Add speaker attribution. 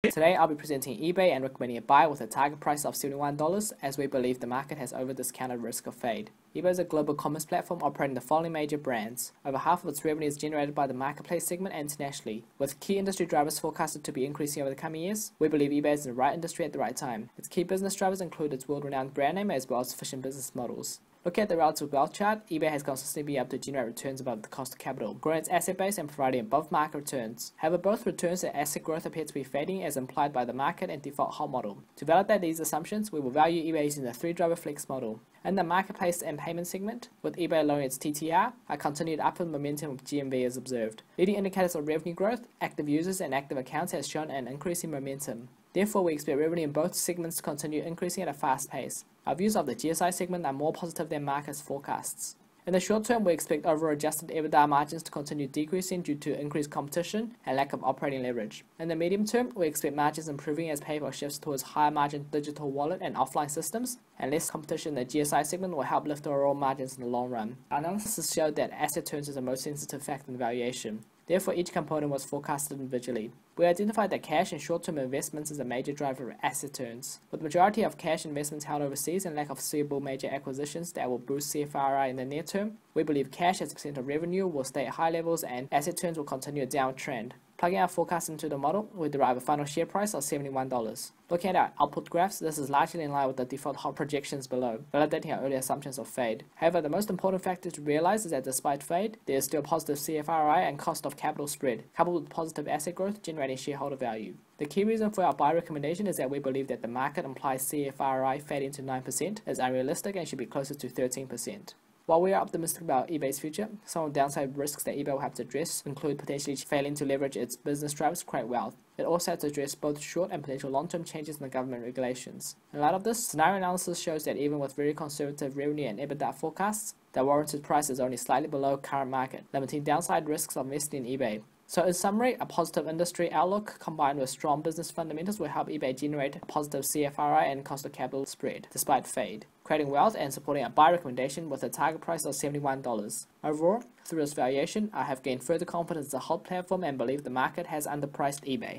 Speaker 1: Today I'll be presenting eBay and recommending a buy with a target price of $71 as we believe the market has over-discounted risk of fade. eBay is a global commerce platform operating the following major brands. Over half of its revenue is generated by the marketplace segment and internationally. With key industry drivers forecasted to be increasing over the coming years, we believe eBay is in the right industry at the right time. Its key business drivers include its world-renowned brand name as well as efficient business models. Looking at the relative wealth chart, eBay has consistently been able to generate returns above the cost of capital, growing its asset base and providing above-market returns. However, both returns and asset growth appear to be fading as implied by the market and default hold model. To validate these assumptions, we will value eBay using the 3-driver flex model. In the marketplace and payment segment, with eBay lowering its TTR, a continued upward momentum of GMV is observed. Leading indicators of revenue growth, active users and active accounts has shown an increasing momentum. Therefore, we expect revenue in both segments to continue increasing at a fast pace. Our views of the GSI segment are more positive than market's forecasts. In the short term, we expect overall adjusted EBITDA margins to continue decreasing due to increased competition and lack of operating leverage. In the medium term, we expect margins improving as PayPal shifts towards higher margin digital wallet and offline systems, and less competition in the GSI segment will help lift overall margins in the long run. Our analysis showed that asset turns is the most sensitive factor in valuation. Therefore, each component was forecasted individually. We identified that cash and short-term investments is a major driver of asset turns. With the majority of cash investments held overseas and lack of foreseeable major acquisitions that will boost CFRI in the near term, we believe cash as a percent of revenue will stay at high levels and asset turns will continue a downward trend. Plugging our forecast into the model, we derive a final share price of $71. Looking at our output graphs, this is largely in line with the default hold projections below, validating our earlier assumptions of fade. However, the most important factor to realize is that despite fade, there is still positive CFRI and cost of capital spread, coupled with positive asset growth generating shareholder value. The key reason for our buy recommendation is that we believe that the market implies CFRI fading to 9% is unrealistic and should be closer to 13%. While we are optimistic about eBay's future, some of the downside risks that eBay will have to address include potentially failing to leverage its business drivers to create wealth. It also has to address both short and potential long-term changes in the government regulations. In light of this, scenario analysis shows that even with very conservative revenue and EBITDA forecasts, the warranted price is only slightly below current market, limiting downside risks of investing in eBay. So in summary, a positive industry outlook combined with strong business fundamentals will help eBay generate a positive CFRI and cost of capital spread, despite fade, creating wealth and supporting a buy recommendation with a target price of $71. Overall, through this valuation, I have gained further confidence in the whole platform and believe the market has underpriced eBay.